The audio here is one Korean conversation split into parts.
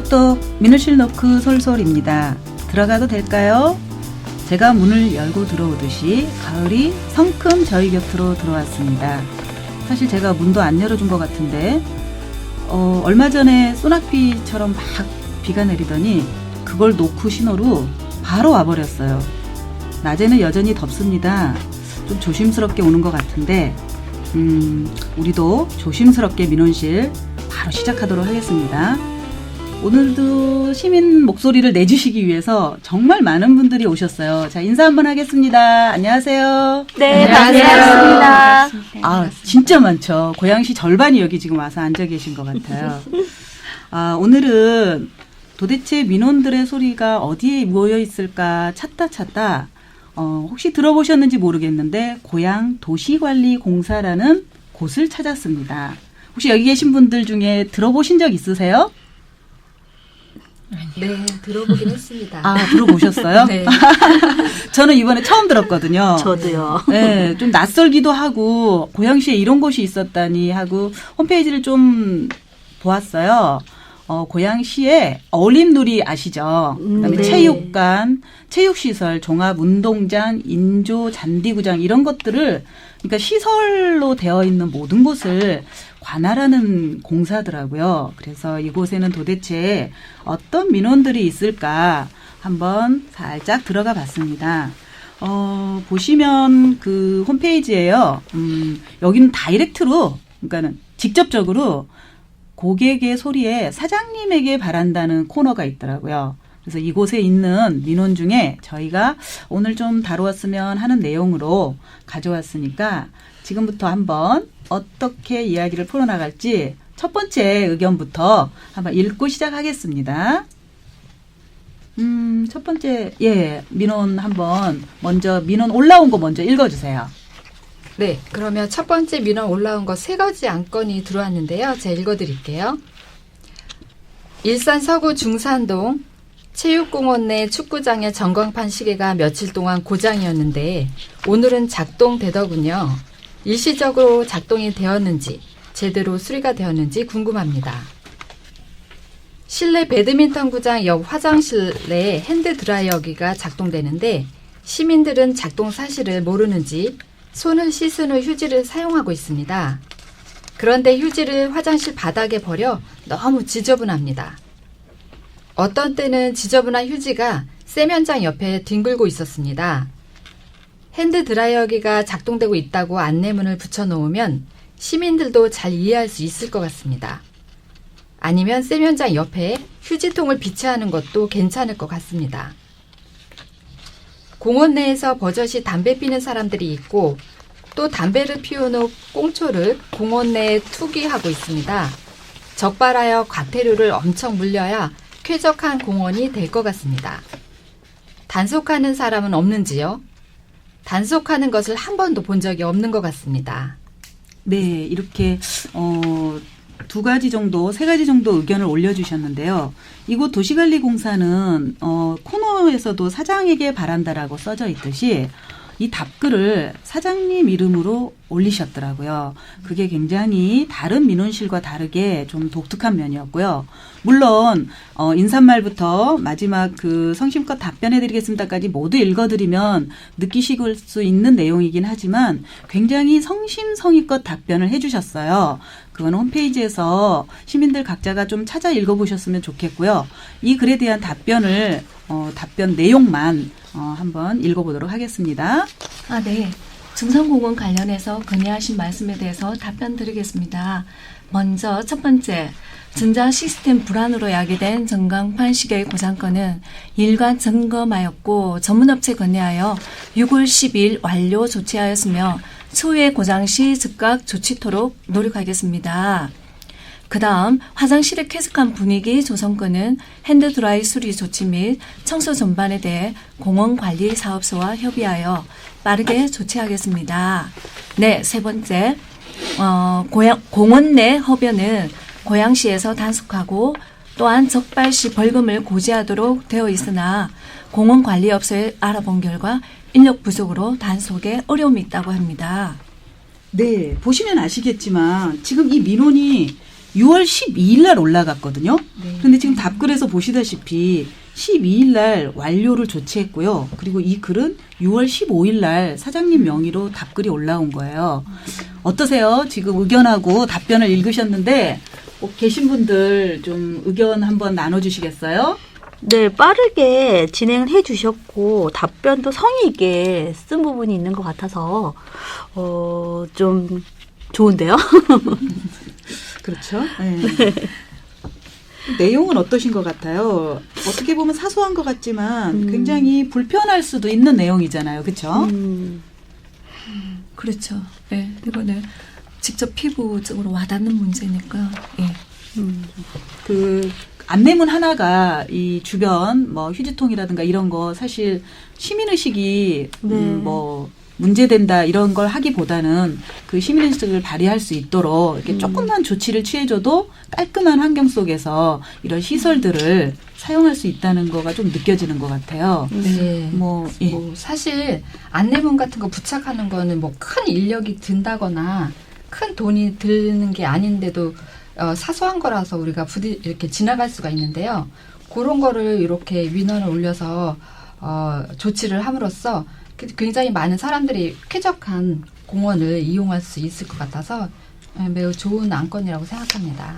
똑똑 민호실 노크 솔솔입니다. 들어가도 될까요? 제가 문을 열고 들어오듯이 가을이 성큼 저희 곁으로 들어왔습니다. 사실 제가 문도 안 열어준 것 같은데 얼마 전에 소낙비처럼 막 비가 내리더니 그걸 놓고 신호로 바로 와버렸어요. 낮에는 여전히 덥습니다. 좀 조심스럽게 오는 것 같은데 우리도 조심스럽게 민원실 바로 시작하도록 하겠습니다. 오늘도 시민 목소리를 내주시기 위해서 정말 많은 분들이 오셨어요. 자, 인사 한번 하겠습니다. 안녕하세요. 네, 반갑습니다. 아, 진짜 많죠. 고양시 절반이 여기 지금 와서 앉아 계신 것 같아요. 아, 오늘은 도대체 민원들의 소리가 어디에 모여 있을까 찾다 혹시 들어보셨는지 모르겠는데 고양 도시관리공사라는 곳을 찾았습니다. 혹시 여기 계신 분들 중에 들어보신 적 있으세요? 네, 들어보긴 했습니다. 아, 들어보셨어요? 네. 저는 이번에 처음 들었거든요. 저도요. 네, 좀 낯설기도 하고 고양시에 이런 곳이 있었다니 하고 홈페이지를 좀 보았어요. 고양시에 어린놀이 아시죠? 그다음에 네. 체육관, 체육시설, 종합운동장, 인조, 잔디구장 이런 것들을 그러니까 시설로 되어 있는 모든 곳을 관할하는 공사더라고요. 그래서 이곳에는 도대체 어떤 민원들이 있을까 한번 살짝 들어가 봤습니다. 보시면 그 홈페이지에요. 여기는 다이렉트로, 그러니까는 직접적으로 고객의 소리에 사장님에게 바란다는 코너가 있더라고요. 그래서 이곳에 있는 민원 중에 저희가 오늘 좀 다루었으면 하는 내용으로 가져왔으니까 지금부터 한번 어떻게 이야기를 풀어나갈지 첫 번째 의견부터 한번 읽고 시작하겠습니다. 첫 번째, 민원 한번 먼저, 민원 올라온 거 먼저 읽어주세요. 네, 그러면 첫 번째 민원 올라온 거 3가지 안건이 들어왔는데요. 제가 읽어드릴게요. 일산 서구 중산동 체육공원 내 축구장의 전광판 시계가 며칠 동안 고장이었는데 오늘은 작동되더군요. 일시적으로 작동이 되었는지 제대로 수리가 되었는지 궁금합니다. 실내 배드민턴구장 옆 화장실 내에 핸드드라이어기가 작동되는데 시민들은 작동 사실을 모르는지 손을 씻은 후 휴지를 사용하고 있습니다. 그런데 휴지를 화장실 바닥에 버려 너무 지저분합니다. 어떤 때는 지저분한 휴지가 세면장 옆에 뒹굴고 있었습니다. 핸드드라이어기가 작동되고 있다고 안내문을 붙여놓으면 시민들도 잘 이해할 수 있을 것 같습니다. 아니면 세면장 옆에 휴지통을 비치하는 것도 괜찮을 것 같습니다. 공원 내에서 버젓이 담배 피는 사람들이 있고 또 담배를 피운 후 꽁초를 공원 내에 투기하고 있습니다. 적발하여 과태료를 엄청 물려야 쾌적한 공원이 될 것 같습니다. 단속하는 사람은 없는지요? 단속하는 것을 한 번도 본 적이 없는 것 같습니다. 네, 이렇게 2가지 정도, 3가지 정도 의견을 올려주셨는데요. 이곳 도시관리공사는 코너에서도 사장에게 바란다라고 써져 있듯이 이 답글을 사장님 이름으로 올리셨더라고요. 그게 굉장히 다른 민원실과 다르게 좀 독특한 면이었고요. 물론 인사말부터 마지막 그 성심껏 답변해드리겠습니다까지 모두 읽어드리면 느끼실 수 있는 내용이긴 하지만 굉장히 성심성의껏 답변을 해주셨어요. 그건 홈페이지에서 시민들 각자가 좀 찾아 읽어보셨으면 좋겠고요. 이 글에 대한 답변을 답변 내용만 한번 읽어보도록 하겠습니다. 네. 중산공원 관련해서 건의하신 말씀에 대해서 답변 드리겠습니다. 먼저 첫 번째, 전자 시스템 불안으로 야기된 전광판 시계의 고장건은 일관 점검하였고 전문업체 건의하여 6월 10일 완료 조치하였으며 추후에 고장 시 즉각 조치토록 노력하겠습니다. 그 다음 화장실의 쾌적한 분위기 조성건은 핸드드라이 수리 조치 및 청소 전반에 대해 공원관리사업소와 협의하여 빠르게 조치하겠습니다. 네, 세 번째, 공원 내 허변은 고양시에서 단속하고 또한 적발 시 벌금을 고지하도록 되어 있으나 공원관리업소에 알아본 결과 인력 부족으로 단속에 어려움이 있다고 합니다. 네, 보시면 아시겠지만 지금 이 민원이 6월 12일 날 올라갔거든요. 네. 그런데 지금 답글에서 보시다시피 12일 날 완료를 조치했고요. 그리고 이 글은 6월 15일 날 사장님 명의로 답글이 올라온 거예요. 어떠세요? 지금 의견하고 답변을 읽으셨는데 계신 분들 좀 의견 한번 나눠주시겠어요? 네, 빠르게 진행을 해주셨고 답변도 성의 있게 쓴 부분이 있는 것 같아서 좀 좋은데요. 그렇죠. 네. 내용은 어떠신 것 같아요? 어떻게 보면 사소한 것 같지만 굉장히 불편할 수도 있는 내용이잖아요. 그렇죠? 그렇죠. 예, 이거는 직접 피부적으로 와닿는 문제니까. 예. 그 안내문 하나가 이 주변 뭐 휴지통이라든가 이런 거 사실 시민의식이 네. 뭐 문제된다 이런 걸 하기보다는 그 시민의식을 발휘할 수 있도록 이렇게 조금만 조치를 취해줘도 깔끔한 환경 속에서 이런 시설들을 사용할 수 있다는 거가 좀 느껴지는 것 같아요. 네. 뭐, 예. 뭐 사실 안내문 같은 거 부착하는 거는 뭐 큰 인력이 든다거나 큰 돈이 드는 게 아닌데도 사소한 거라서 우리가 부디 이렇게 지나갈 수가 있는데요. 그런 거를 이렇게 민원을 올려서 조치를 함으로써 굉장히 많은 사람들이 쾌적한 공원을 이용할 수 있을 것 같아서 매우 좋은 안건이라고 생각합니다.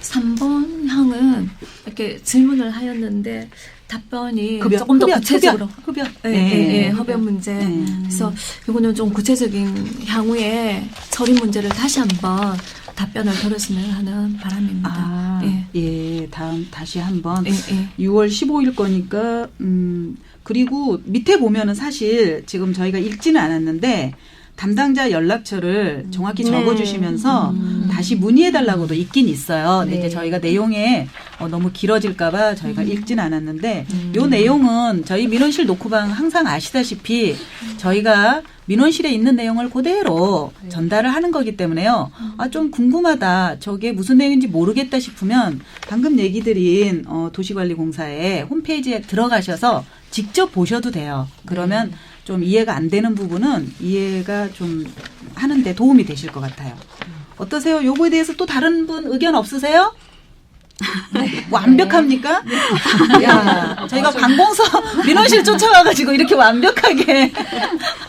3번 항은 이렇게 질문을 하였는데 답변이 조금 더 구체적으로 흡연. 예, 흡연 문제. 네. 그래서 이거는 좀 구체적인 향후에 처리 문제를 다시 한번 답변을 들었으면 하는 바람입니다. 아, 예. 예, 다시 한번 예, 예. 6월 15일 거니까 그리고 밑에 보면은 사실 지금 저희가 읽지는 않았는데 담당자 연락처를 정확히 적어주시면서 다시 문의해달라고도 있긴 있어요. 근데 네. 이제 저희가 내용에 너무 길어질까봐 저희가 읽지는 않았는데 요 내용은 저희 민원실 녹후방 항상 아시다시피 저희가 민원실에 있는 내용을 그대로 전달을 하는 거기 때문에요. 아, 좀 궁금하다. 저게 무슨 내용인지 모르겠다 싶으면 방금 얘기 드린 도시관리공사의 홈페이지에 들어가셔서 직접 보셔도 돼요. 그러면 좀 이해가 안 되는 부분은 이해가 좀 하는데 도움이 되실 것 같아요. 어떠세요? 요거에 대해서 또 다른 분 의견 없으세요? 완벽합니까? 야, 저희가 관공서 민원실 쫓아와가지고 이렇게 완벽하게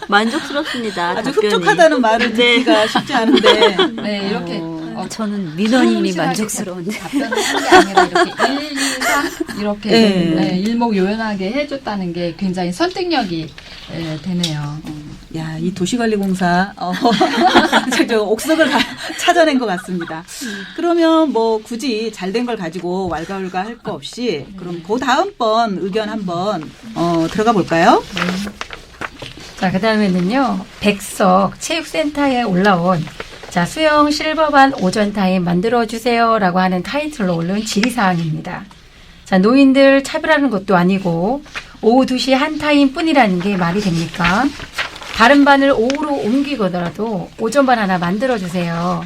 만족스럽습니다. 아주 답변이. 흡족하다는 말을 듣기가 쉽지 않은데. 네, 이렇게 저는 민원인이 성실하게 만족스러운데. 답변을 한 게 아니라 이렇게 1, 2, 3 이렇게 네. 일목요연하게 해줬다는 게 굉장히 설득력이 되네요. 야, 이 도시관리공사 저 옥석을 찾아낸 것 같습니다. 그러면 뭐 굳이 잘된 걸 가지고 왈가왈가 할 거 없이 그럼 그 다음번 의견 한번 들어가 볼까요? 자, 그 다음에는요, 백석 체육센터에 올라온 자, 수영 실버반 오전 타임 만들어주세요 라고 하는 타이틀로 올라온 질의사항입니다. 자, 노인들 차별하는 것도 아니고 오후 2시 한 타임 뿐이라는 게 말이 됩니까? 다른 반을 오후로 옮기거라도 오전반 하나 만들어주세요.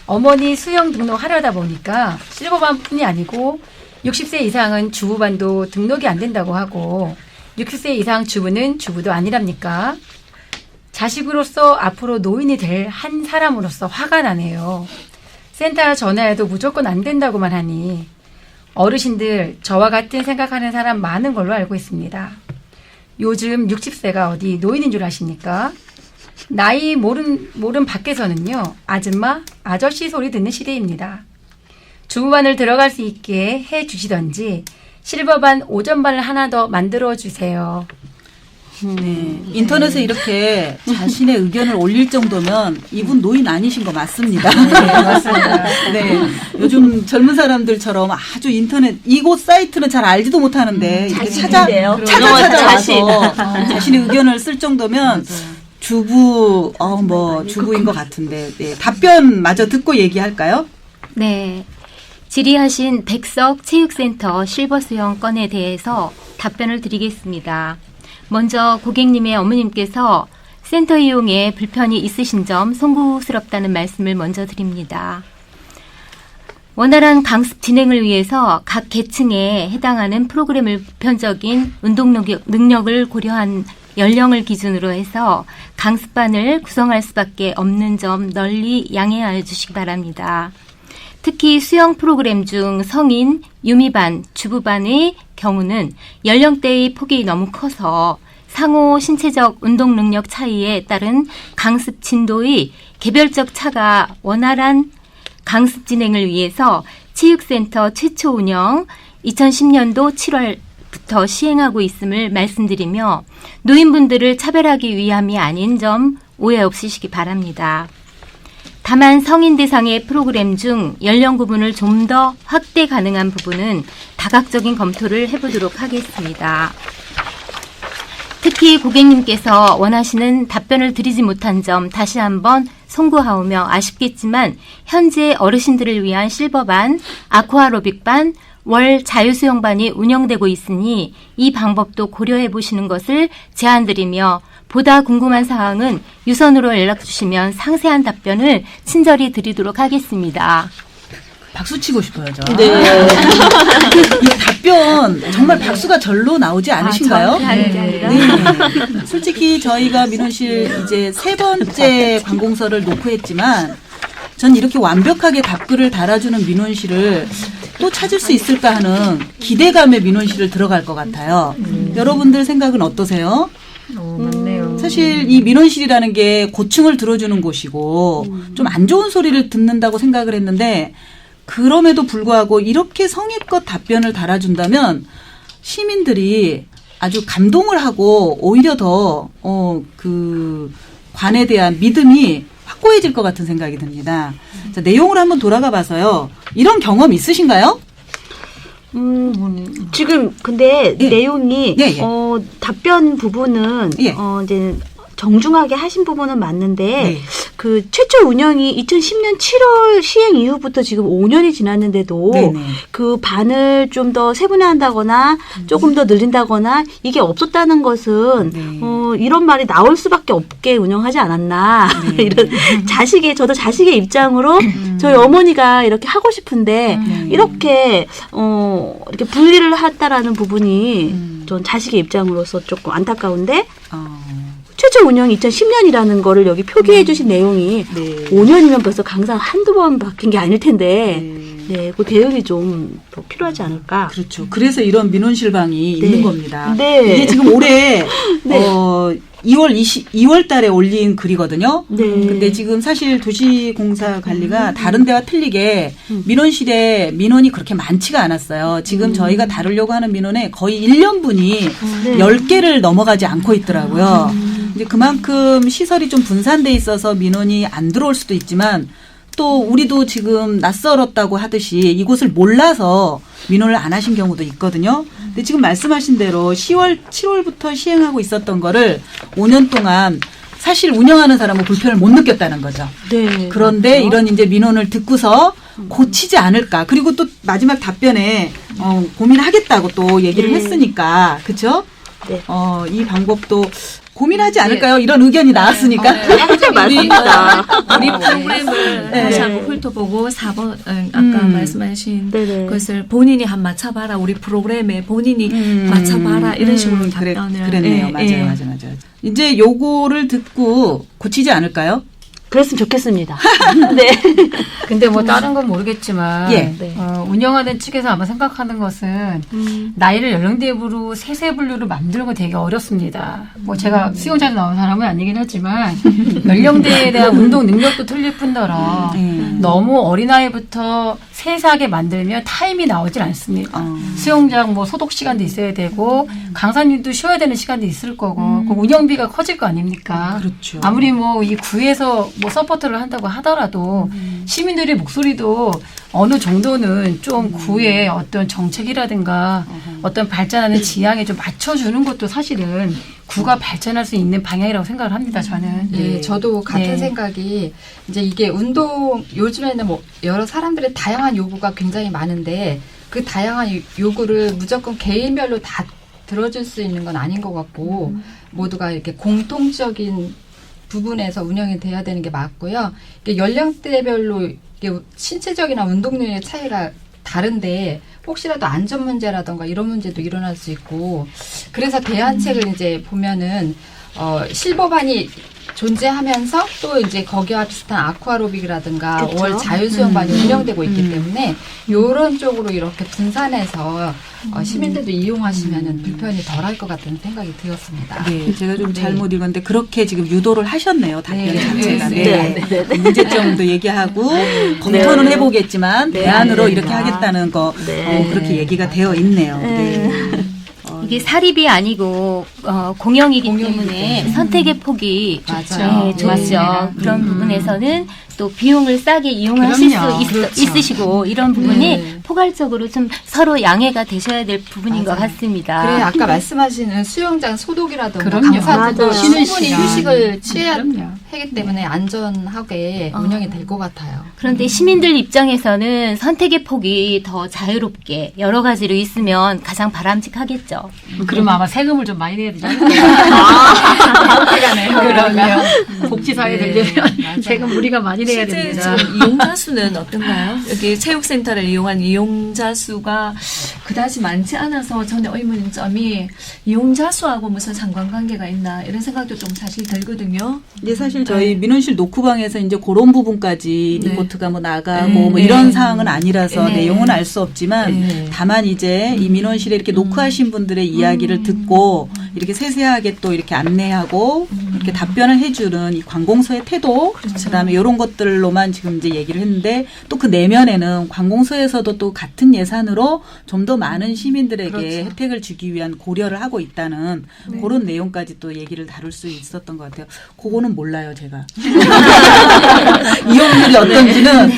어머니 수영 등록하려다 보니까 실버반 뿐이 아니고 60세 이상은 주부반도 등록이 안 된다고 하고 60세 이상 주부는 주부도 아니랍니까? 자식으로서 앞으로 노인이 될 한 사람으로서 화가 나네요. 센터 전화해도 무조건 안 된다고만 하니 어르신들 저와 같은 생각하는 사람 많은 걸로 알고 있습니다. 요즘 60세가 어디 노인인 줄 아십니까? 나이 모른 밖에서는요. 아줌마, 아저씨 소리 듣는 시대입니다. 주부반을 들어갈 수 있게 해주시던지 실버반, 오전반을 하나 더 만들어주세요. 네. 인터넷에 이렇게 자신의 의견을 올릴 정도면 이분 노인 아니신 거 맞습니다. 네, 맞습니다. 네. 요즘 젊은 사람들처럼 아주 인터넷 이곳 사이트는 잘 알지도 못하는데 이렇게 자신인데요. 찾아와서 자신의 의견을 쓸 정도면 주부 주부인 것 같은데 네. 답변 마저 듣고 얘기할까요? 네. 질의하신 백석 체육센터 실버 수영 건에 대해서 답변을 드리겠습니다. 먼저 고객님의 어머님께서 센터 이용에 불편이 있으신 점 송구스럽다는 말씀을 먼저 드립니다. 원활한 강습 진행을 위해서 각 계층에 해당하는 프로그램을 보편적인 운동 능력을 고려한 연령을 기준으로 해서 강습반을 구성할 수밖에 없는 점 널리 양해하여 주시기 바랍니다. 특히 수영 프로그램 중 성인, 유미반, 주부반의 경우는 연령대의 폭이 너무 커서 상호 신체적 운동 능력 차이에 따른 강습 진도의 개별적 차가 원활한 강습 진행을 위해서 체육센터 최초 운영 2010년도 7월부터 시행하고 있음을 말씀드리며 노인분들을 차별하기 위함이 아닌 점 오해 없으시기 바랍니다. 다만 성인 대상의 프로그램 중 연령 구분을 좀 더 확대 가능한 부분은 다각적인 검토를 해보도록 하겠습니다. 특히 고객님께서 원하시는 답변을 드리지 못한 점 다시 한번 송구하오며 아쉽겠지만 현재 어르신들을 위한 실버반, 아쿠아로빅반, 월 자유수영반이 운영되고 있으니 이 방법도 고려해 보시는 것을 제안드리며 보다 궁금한 사항은 유선으로 연락 주시면 상세한 답변을 친절히 드리도록 하겠습니다. 박수 치고 싶어요, 저. 네. 이 답변 정말 박수가 절로 나오지 않으신가요? 네. 솔직히 저희가 민원실 이제 3번째 관공서를 놓고 했지만 전 이렇게 완벽하게 답글을 달아주는 민원실을 또 찾을 수 있을까 하는 기대감의 민원실을 들어갈 것 같아요. 여러분들 생각은 어떠세요? 맞네요. 사실 이 민원실이라는 게 고충을 들어주는 곳이고 좀 안 좋은 소리를 듣는다고 생각을 했는데 그럼에도 불구하고 이렇게 성의껏 답변을 달아준다면 시민들이 아주 감동을 하고 오히려 더 그 관에 대한 믿음이 확고해질 것 같은 생각이 듭니다. 자, 내용을 한번 돌아가 봐서요. 이런 경험 있으신가요? 지금 근데 예. 내용이 예, 예. 답변 부분은 예. 이제 정중하게 하신 부분은 맞는데 네. 그 최초 운영이 2010년 7월 시행 이후부터 지금 5년이 지났는데도 네네. 그 반을 좀 더 세분화한다거나 조금 더 늘린다거나 이게 없었다는 것은 네. 이런 말이 나올 수밖에 없게 운영하지 않았나 네. 이런 저도 자식의 입장으로 저희 어머니가 이렇게 하고 싶은데 이렇게 이렇게 분리를 했다라는 부분이 전 자식의 입장으로서 조금 안타까운데 최초 운영이 2010년이라는 거를 여기 표기해 주신 내용이 네. 5년이면 벌써 강상 한두 번 바뀐 게 아닐 텐데 네, 그 대응이 좀 더 필요하지 않을까. 그렇죠. 그래서 이런 민원실방이 네. 있는 겁니다. 네. 이게 지금 올해 네. 2월 달에 올린 글이거든요. 네. 근데 지금 사실 도시공사 관리가 다른 데와 틀리게 민원실에 민원이 그렇게 많지가 않았어요. 지금 저희가 다루려고 하는 민원에 거의 1년분이 네. 10개를 넘어가지 않고 있더라고요. 이제 그만큼 시설이 좀 분산돼 있어서 민원이 안 들어올 수도 있지만 또 우리도 지금 낯설었다고 하듯이 이곳을 몰라서 민원을 안 하신 경우도 있거든요. 근데 지금 말씀하신 대로 7월부터 시행하고 있었던 거를 5년 동안 사실 운영하는 사람은 불편을 못 느꼈다는 거죠. 네. 그런데 이런 이제 민원을 듣고서 고치지 않을까. 그리고 또 마지막 답변에 고민하겠다고 또 얘기를 했으니까. 그렇죠? 네. 이 방법도 고민하지 않을까요? 이런 의견이 나왔으니까. 맞습니다. 우리 프로그램을 네. 다시 한번 훑어보고 4번 아까 말씀하신 네네. 것을 본인이 한 맞춰봐라. 우리 프로그램에 본인이 맞춰봐라. 이런 식으로 답변을. 그랬네요. 맞아요. 이제 요거를 듣고 고치지 않을까요? 그랬으면 좋겠습니다. 네. 근데 뭐 다른 건 모르겠지만 예. 운영하는 측에서 아마 생각하는 것은 나이를 연령대별로 세세 분류를 만드는 거 되게 어렵습니다. 뭐 제가 수영장에 나온 사람은 아니긴 하지만 연령대에 대한 운동 능력도 틀릴 뿐더러 너무 어린아이부터 세세하게 만들면 타임이 나오질 않습니다. 수영장 뭐 소독 시간도 있어야 되고 강사님도 쉬어야 되는 시간도 있을 거고 그 운영비가 커질 거 아닙니까? 그렇죠. 아무리 뭐 이 구에서 뭐 서포트를 한다고 하더라도 시민들의 목소리도 어느 정도는 좀 구의 어떤 정책이라든가 어떤 발전하는 지향에 좀 맞춰주는 것도 사실은 구가 발전할 수 있는 방향이라고 생각을 합니다. 저는. 예, 저도 같은 네. 생각이 이제 이게 운동 요즘에는 뭐 여러 사람들의 다양한 요구가 굉장히 많은데 그 다양한 요구를 무조건 개인별로 다 들어줄 수 있는 건 아닌 것 같고 모두가 이렇게 공통적인 부분에서 운영이 돼야 되는 게 맞고요. 이게 연령대별로 이게 신체적이나 운동 능력의 차이가 다른데 혹시라도 안전 문제라던가 이런 문제도 일어날 수 있고 그래서 대안책을 이제 보면은 실버반이 존재하면서 또 이제 거기와 비슷한 아쿠아로빅이라든가 그쵸. 5월 자유수영반이 운영되고 있기 때문에 이런 쪽으로 이렇게 분산해서 시민들도 이용하시면 불편이 덜할 것 같은 생각이 들었습니다. 네, 제가 좀 잘못 읽었는데 그렇게 지금 유도를 하셨네요. 답변 네, 자체가. 네, 문제점도 얘기하고 검토는 해보겠지만 네. 대안으로 네. 이렇게 하겠다는 거 네. 그렇게 얘기가 되어 있네요. 네. 이게 사립이 아니고 공영이기 때문에 때문에. 선택의 폭이 맞아요. 네, 좋죠. 네. 그런 부분에서는 또 비용을 싸게 이용하실 그럼요. 수 그렇죠. 있으시고 이런 부분이 네. 포괄적으로 좀 서로 양해가 되셔야 될 부분인 것 맞아요. 같습니다. 그래 아까 말씀하시는 수영장 소독이라든가 그럼요. 강사들도 맞아요. 충분히 쉬는 시간. 휴식을 취해야 그럼요. 하기 때문에 안전하게 운영이 될 것 같아요. 그런데 시민들 입장에서는 선택의 폭이 더 자유롭게 여러 가지로 있으면 가장 바람직하겠죠. 그러면 아마 세금을 좀 많이 내야 되잖아요. 그러면 복지사회 네, 되려면 맞아요. 세금 우리가 많이 내야 실제 됩니다. 지금 이용자 수는 어떤가요? 여기 체육센터를 이용한 이용자 수가 그다지 많지 않아서 저는 의문점이 이용자 수하고 무슨 상관관계가 있나 이런 생각도 좀 사실 들거든요. 이제 사실 저희 민원실 노크방에서 이제 그런 부분까지 네. 리포트가 뭐 나가고 네. 뭐 이런 사항은 아니라서 네. 내용은 알 수 없지만 네. 다만 이제 이 민원실에 이렇게 노크하신 분들의 이야기를 듣고 이렇게 세세하게 또 이렇게 안내하고 이렇게 답변을 해주는 이 관공서의 태도 그다음에 이런 것들로만 지금 이제 얘기를 했는데 또 그 내면에는 관공서에서도 또 같은 예산으로 좀 더 많은 시민들에게 그렇죠. 혜택을 주기 위한 고려를 하고 있다는 그런 내용까지 또 얘기를 다룰 수 있었던 것 같아요. 그거는 몰라요, 제가. 이용률이 어떤지는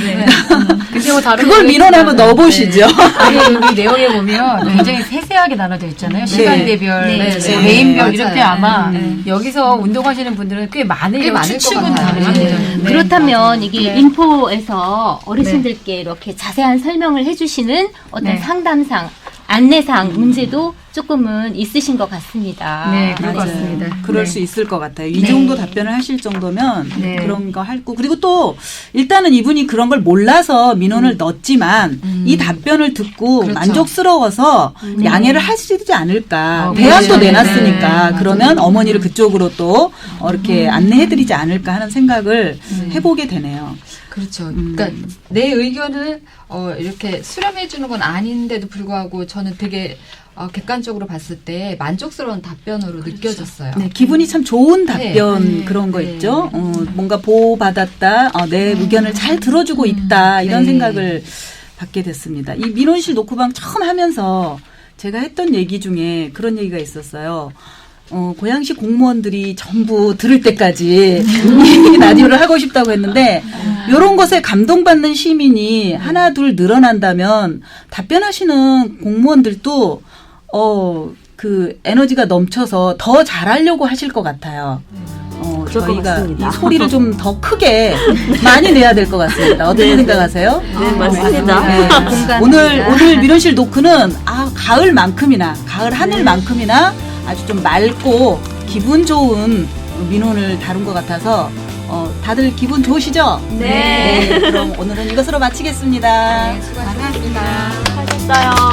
근데 뭐 다른 그걸 거는 민원 한번 넣어보시죠. 아니 여기 내용에 보면 굉장히 세세하게 나눠져 있잖아요. 시간대별, 네, 네. 메인별 맞아요. 이렇게 아마 네. 여기서 운동하시는 분들은 꽤 많을 꽤 많을 것 추측은 같아요. 가능합니다. 네. 그렇다면 이게 네. 인포에서 어르신들께 이렇게 자세한 설명을 해주시는 어떤 네. 상담상, 안내상 문제도 조금은 있으신 것 같습니다. 네, 그럴 것 맞아요. 같습니다. 그럴 네. 수 있을 것 같아요. 이 네. 정도 답변을 하실 정도면 네. 그런 거 할고 그리고 또 일단은 이분이 그런 걸 몰라서 민원을 넣었지만 이 답변을 듣고 그렇죠. 만족스러워서 양해를 하시지 않을까. 네. 대안도 네. 내놨으니까 네. 그러면 어머니를 그쪽으로 또 이렇게 안내해드리지 않을까 하는 생각을 해보게 되네요. 그렇죠. 그러니까 내 의견을 이렇게 수렴해 주는 건 아닌데도 불구하고 저는 되게 객관적으로 봤을 때 만족스러운 답변으로 느껴졌어요. 네, 기분이 참 좋은 답변 네. 그런 거 네. 있죠. 뭔가 보호받았다, 내 의견을 잘 들어주고 있다 이런 네. 생각을 받게 됐습니다. 이 민원실 노크방 처음 하면서 제가 했던 얘기 중에 그런 얘기가 있었어요. 고양시 공무원들이 전부 들을 때까지 이 라디오를 하고 싶다고 했는데 이런 것에 감동받는 시민이 하나 둘 늘어난다면 답변하시는 공무원들도 그 에너지가 넘쳐서 더 잘하려고 하실 것 같아요. 그럴 것 저희가 같습니다. 이 소리를 좀 더 크게 많이 내야 될 것 같습니다. 어떻게 네, 네. 생각하세요? 네, 맞습니다. 네. 공감합니다. 오늘 민원실 노크는 가을만큼이나 가을 하늘만큼이나 아주 좀 맑고 기분 좋은 민원을 다룬 것 같아서 다들 기분 좋으시죠? 네. 그럼 오늘은 이것으로 마치겠습니다. 수고하셨습니다. 하셨어요.